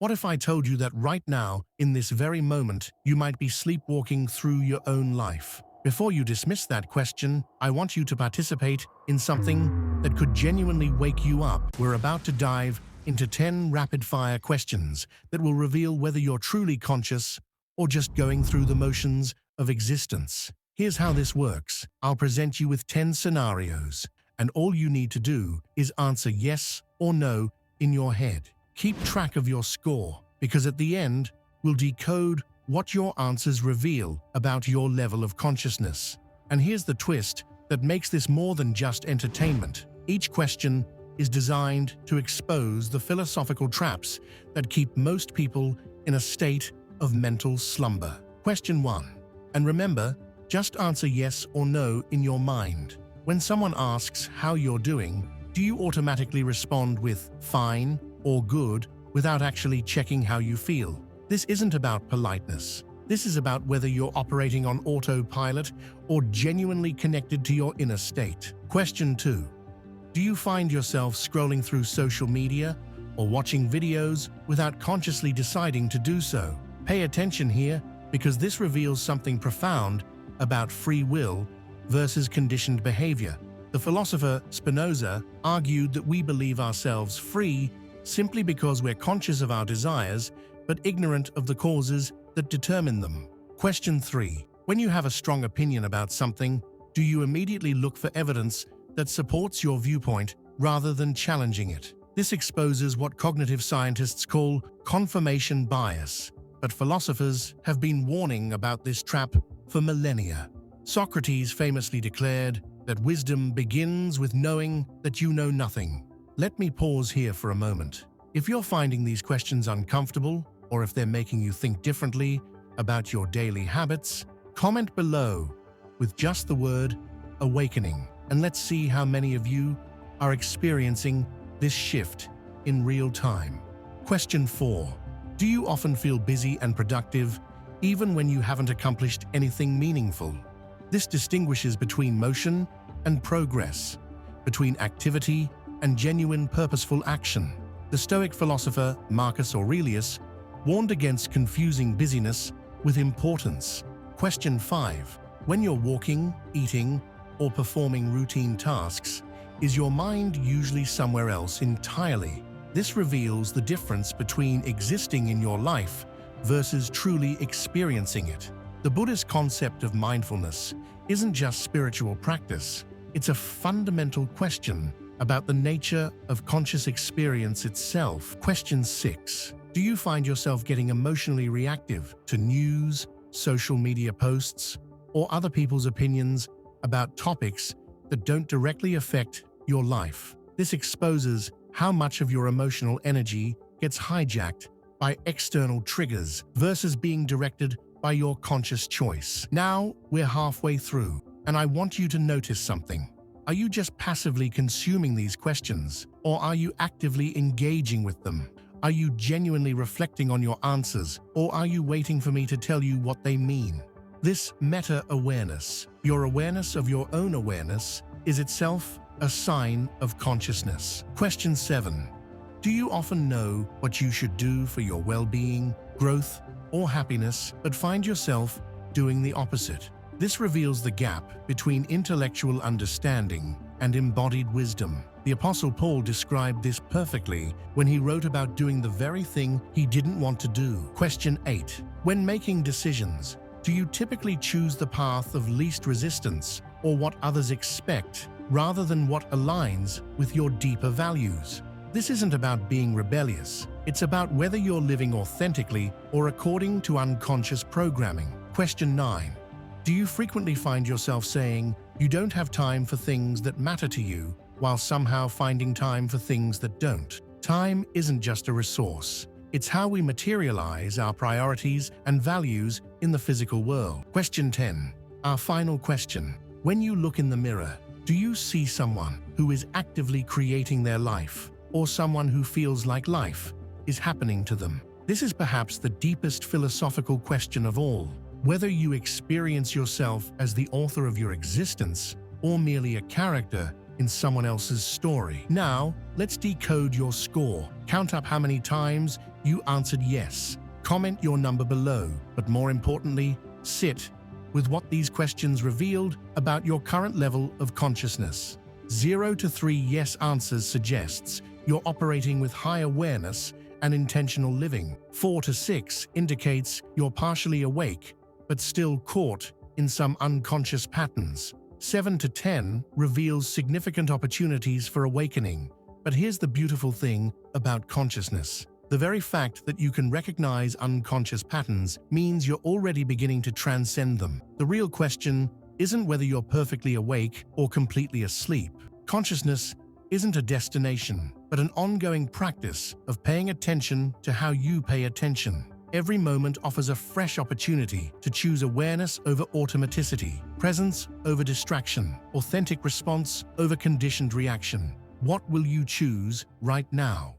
What if I told you that right now, in this very moment, you might be sleepwalking through your own life? Before you dismiss that question, I want you to participate in something that could genuinely wake you up. We're about to dive into 10 rapid-fire questions that will reveal whether you're truly conscious or just going through the motions of existence. Here's how this works. I'll present you with 10 scenarios, and all you need to do is answer yes or no in your head. Keep track of your score, because at the end, we'll decode what your answers reveal about your level of consciousness. And here's the twist that makes this more than just entertainment. Each question is designed to expose the philosophical traps that keep most people in a state of mental slumber. Question 1. And remember, just answer yes or no in your mind. When someone asks how you're doing, do you automatically respond with fine or good without actually checking how you feel? This isn't about politeness. This is about whether you're operating on autopilot or genuinely connected to your inner state. Question 2. Do you find yourself scrolling through social media or watching videos without consciously deciding to do so? Pay attention here, because this reveals something profound about free will versus conditioned behavior. The philosopher Spinoza argued that we believe ourselves free simply because we're conscious of our desires but ignorant of the causes that determine them. Question 3. When you have a strong opinion about something, do you immediately look for evidence that supports your viewpoint rather than challenging it? This exposes what cognitive scientists call confirmation bias, but philosophers have been warning about this trap for millennia. Socrates famously declared that wisdom begins with knowing that you know nothing. Let me pause here for a moment. If you're finding these questions uncomfortable, or if they're making you think differently about your daily habits, comment below with just the word awakening, and let's see how many of you are experiencing this shift in real time. Question 4. Do you often feel busy and productive even when you haven't accomplished anything meaningful? This distinguishes between motion and progress, between activity and genuine purposeful action. The Stoic philosopher Marcus Aurelius warned against confusing busyness with importance. Question 5. When you're walking, eating, or performing routine tasks, is your mind usually somewhere else entirely? This reveals the difference between existing in your life versus truly experiencing it. The Buddhist concept of mindfulness isn't just spiritual practice. It's a fundamental question about the nature of conscious experience itself. Question 6. Do you find yourself getting emotionally reactive to news, social media posts, or other people's opinions about topics that don't directly affect your life? This exposes how much of your emotional energy gets hijacked by external triggers versus being directed by your conscious choice. Now we're halfway through, and I want you to notice something. Are you just passively consuming these questions, or are you actively engaging with them? Are you genuinely reflecting on your answers, or are you waiting for me to tell you what they mean? This meta-awareness, your awareness of your own awareness, is itself a sign of consciousness. Question 7. Do you often know what you should do for your well-being, growth, or happiness, but find yourself doing the opposite? This reveals the gap between intellectual understanding and embodied wisdom. The Apostle Paul described this perfectly when he wrote about doing the very thing he didn't want to do. Question 8. When making decisions, do you typically choose the path of least resistance or what others expect, rather than what aligns with your deeper values? This isn't about being rebellious. It's about whether you're living authentically or according to unconscious programming. Question 9. Do you frequently find yourself saying you don't have time for things that matter to you, while somehow finding time for things that don't? Time isn't just a resource. It's how we materialize our priorities and values in the physical world. Question 10. Our final question. When you look in the mirror, do you see someone who is actively creating their life, or someone who feels like life is happening to them? This is perhaps the deepest philosophical question of all. Whether you experience yourself as the author of your existence or merely a character in someone else's story. Now, let's decode your score. Count up how many times you answered yes. Comment your number below, but more importantly, sit with what these questions revealed about your current level of consciousness. 0 to 3 yes answers suggests you're operating with high awareness and intentional living. 4 to 6 indicates you're partially awake, but still caught in some unconscious patterns. 7 to 10 reveals significant opportunities for awakening. But here's the beautiful thing about consciousness. The very fact that you can recognize unconscious patterns means you're already beginning to transcend them. The real question isn't whether you're perfectly awake or completely asleep. Consciousness isn't a destination, but an ongoing practice of paying attention to how you pay attention. Every moment offers a fresh opportunity to choose awareness over automaticity, presence over distraction, authentic response over conditioned reaction. What will you choose right now?